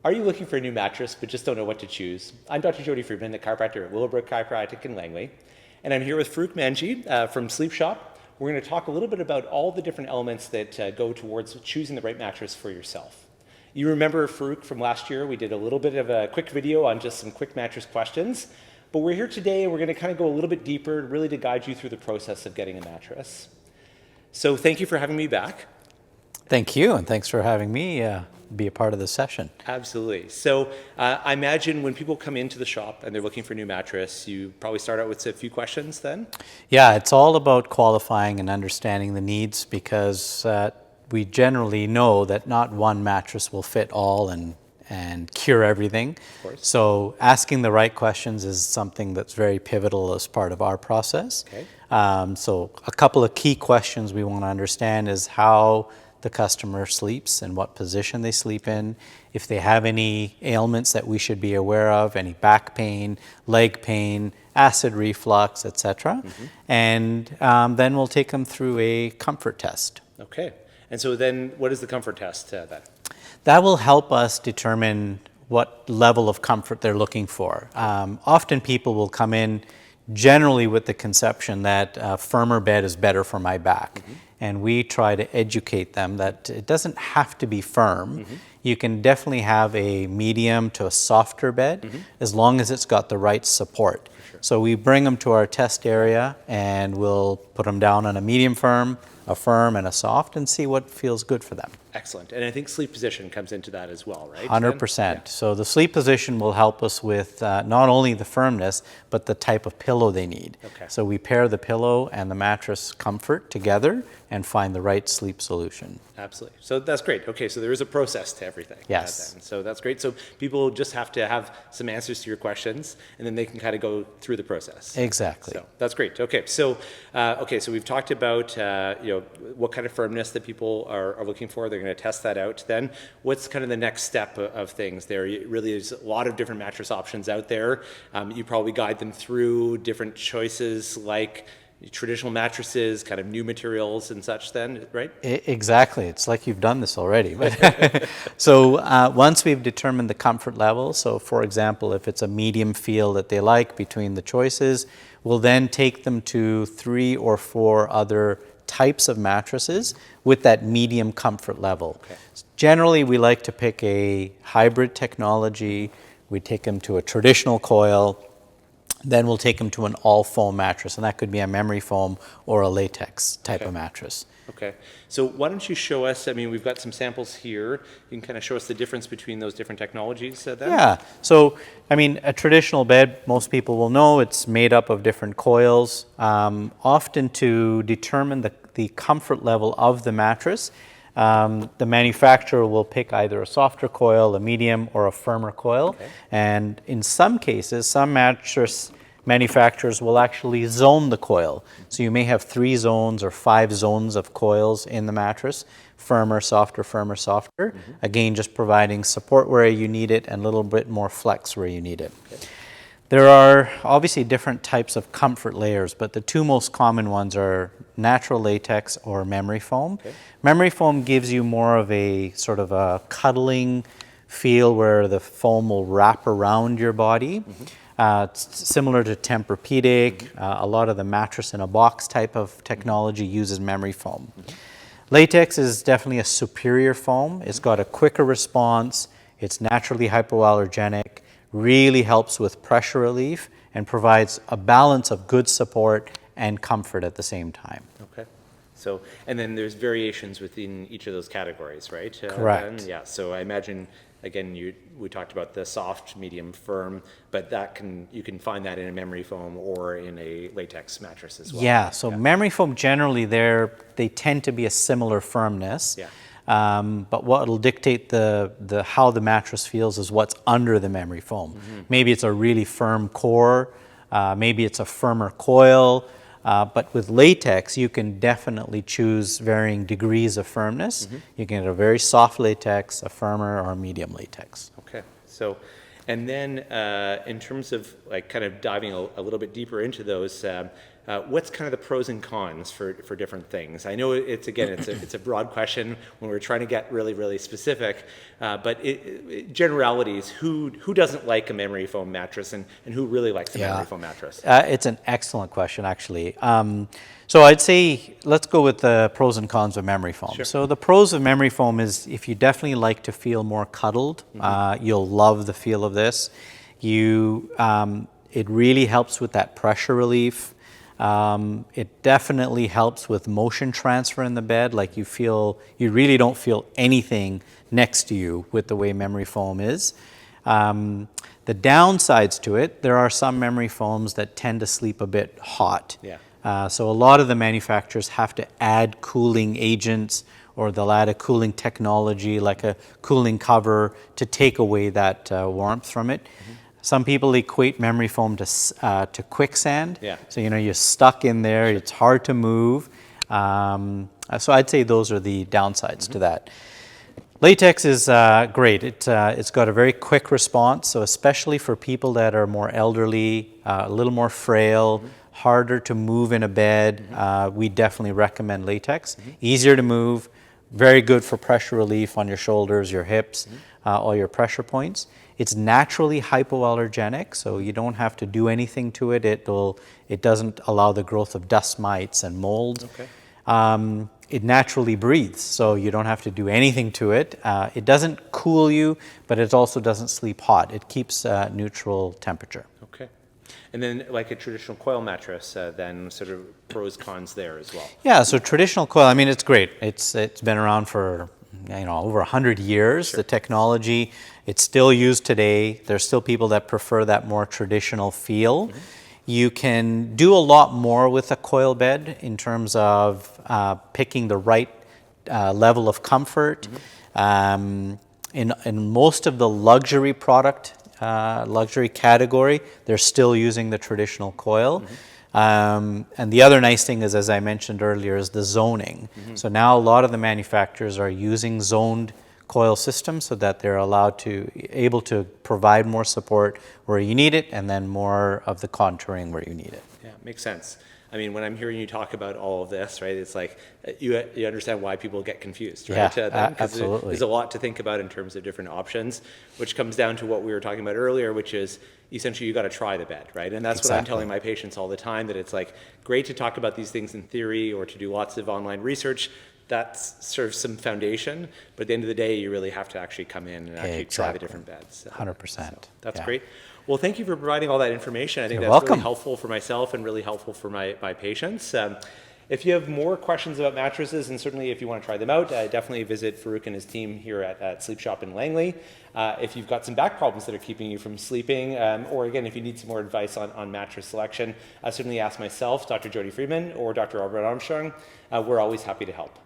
Are you looking for a new mattress but just don't know what to choose? I'm Dr. Jody Freedman, the chiropractor at Willowbrook Chiropractic in Langley, and I'm here with Farouk Manji from Sleep Shop. We're going to talk a little bit about all the different elements that go towards choosing the right mattress for yourself. You remember Farouk from last year, we did a little bit of a quick video on just some quick mattress questions, but we're here today and we're going to kind of go a little bit deeper, really to guide you through the process of getting a mattress. So thank you for having me back. Thank you, and thanks for having me be a part of the session. Absolutely. So I imagine when people come into the shop and they're looking for a new mattress, you probably start out with a few questions then? Yeah, it's all about qualifying and understanding the needs, because we generally know that not one mattress will fit all and cure everything. Of course. So asking the right questions is something that's very pivotal as part of our process. Okay. So a couple of key questions we want to understand is how the customer sleeps and what position they sleep in, if they have any ailments that we should be aware of, any back pain, leg pain, acid reflux, etc. And then we'll take them through a comfort test. Okay. And so then what is the comfort test then? That will help us determine what level of comfort they're looking for. Often people will come in generally with the conception that a firmer bed is better for my back. And we try to educate them that it doesn't have to be firm. You can definitely have a medium to a softer bed as long as it's got the right support. Sure. So we bring them to our test area and we'll put them down on a medium firm, a firm, and a soft, and see what feels good for them. Excellent. And I think sleep position comes into that as well, right? 100%. Yeah. So the sleep position will help us with not only the firmness, but the type of pillow they need. Okay. So we pair the pillow and the mattress comfort together and find the right sleep solution. Absolutely. So that's great. Okay, so there is a process to everything. Yes. So that's great. So people just have to have some answers to your questions, and then they can kind of go through the process. Exactly. So that's great. Okay, so so we've talked about what kind of firmness that people are looking for. They're going to test that out. Then what's kind of the next step of things there? Really, there's a lot of different mattress options out there. You probably guide them through different choices like traditional mattresses, kind of new materials and such then, right? Exactly. It's like you've done this already. So once we've determined the comfort level, so for example, if it's a medium feel that they like between the choices, we'll then take them to 3 or 4 other types of mattresses with that medium comfort level. Okay. Generally, we like to pick a hybrid technology. We take them to a traditional coil. Then we'll take them to an all-foam mattress, and that could be a memory foam or a latex type of mattress. Okay. So why don't you show us, I mean, we've got some samples here. You can kind of show us the difference between those different technologies then? Yeah. So, I mean, a traditional bed, most people will know, it's made up of different coils. Often to determine the comfort level of the mattress, the manufacturer will pick either a softer coil, a medium, or a firmer coil. Okay. And in some cases, some mattress manufacturers will actually zone the coil. So you may have 3 zones or 5 zones of coils in the mattress, firmer, softer, firmer, softer. Again, just providing support where you need it and a little bit more flex where you need it. Okay. There are obviously different types of comfort layers, but the 2 most common ones are natural latex or memory foam. Okay. Memory foam gives you more of a sort of a cuddling feel where the foam will wrap around your body. It's similar to Tempur-Pedic. A lot of the mattress in a box type of technology uses memory foam. Latex is definitely a superior foam. It's got a quicker response. It's naturally hypoallergenic. Really helps with pressure relief and provides a balance of good support and comfort at the same time. Okay. So, and then there's variations within each of those categories, right? Correct. Yeah. So I imagine, again, we talked about the soft, medium, firm, but you can find that in a memory foam or in a latex mattress as well. Yeah. So memory foam generally they tend to be a similar firmness. Yeah. But what will dictate how the mattress feels is what's under the memory foam. Maybe it's a really firm core, maybe it's a firmer coil, but with latex you can definitely choose varying degrees of firmness. You can get a very soft latex, a firmer, or a medium latex. Okay. So, and then in terms of like kind of diving a little bit deeper into those, what's kind of the pros and cons for different things? I know it's a broad question when we're trying to get really specific, but generalities, who doesn't like a memory foam mattress and who really likes a memory foam mattress? It's an excellent question, actually. So I'd say let's go with the pros and cons of memory foam. Sure. So the pros of memory foam is if you definitely like to feel more cuddled, you'll love the feel of this. It really helps with that pressure relief. It definitely helps with motion transfer in the bed. Like you really don't feel anything next to you with the way memory foam is. The downsides to it, there are some memory foams that tend to sleep a bit hot. Yeah. So a lot of the manufacturers have to add cooling agents, or they'll add a cooling technology like a cooling cover to take away that warmth from it. Some people equate memory foam to quicksand. Yeah. So you're stuck in there, it's hard to move. So I'd say those are the downsides to that. Latex is great. It's got a very quick response, so especially for people that are more elderly, a little more frail, harder to move in a bed, we definitely recommend latex. Easier to move, very good for pressure relief on your shoulders, your hips, all your pressure points. It's naturally hypoallergenic, so you don't have to do anything to it. It doesn't allow the growth of dust mites and mold. Okay. It naturally breathes, so you don't have to do anything to it. It doesn't cool you, but it also doesn't sleep hot. It keeps neutral temperature. Okay. And then like a traditional coil mattress, then sort of pros, cons there as well. Yeah, so traditional coil, I mean, it's great. It's been around for over 100 years. Sure. The technology, it's still used today. There's still people that prefer that more traditional feel. You can do a lot more with a coil bed in terms of picking the right level of comfort. In most of the luxury category, they're still using the traditional coil. And the other nice thing is, as I mentioned earlier, is the zoning. So now a lot of the manufacturers are using zoned coil systems so that they're able to provide more support where you need it, and then more of the contouring where you need it. Yeah, makes sense. I mean, when I'm hearing you talk about all of this, right, it's like you understand why people get confused, right? Yeah, absolutely. There's a lot to think about in terms of different options, which comes down to what we were talking about earlier, which is essentially you got to try the bed, right? And that's what I'm telling my patients all the time, that it's like great to talk about these things in theory or to do lots of online research. That's sort of some foundation, but at the end of the day, you really have to actually come in and actually try the different beds. 100%. So that's great. Well, thank you for providing all that information. I think You're that's welcome. really helpful for myself and really helpful for my patients. If you have more questions about mattresses, and certainly if you want to try them out, definitely visit Farouk and his team here at Sleep Shop in Langley. If you've got some back problems that are keeping you from sleeping, or again, if you need some more advice on mattress selection, certainly ask myself, Dr. Jody Freedman, or Dr. Armstrong. We're always happy to help.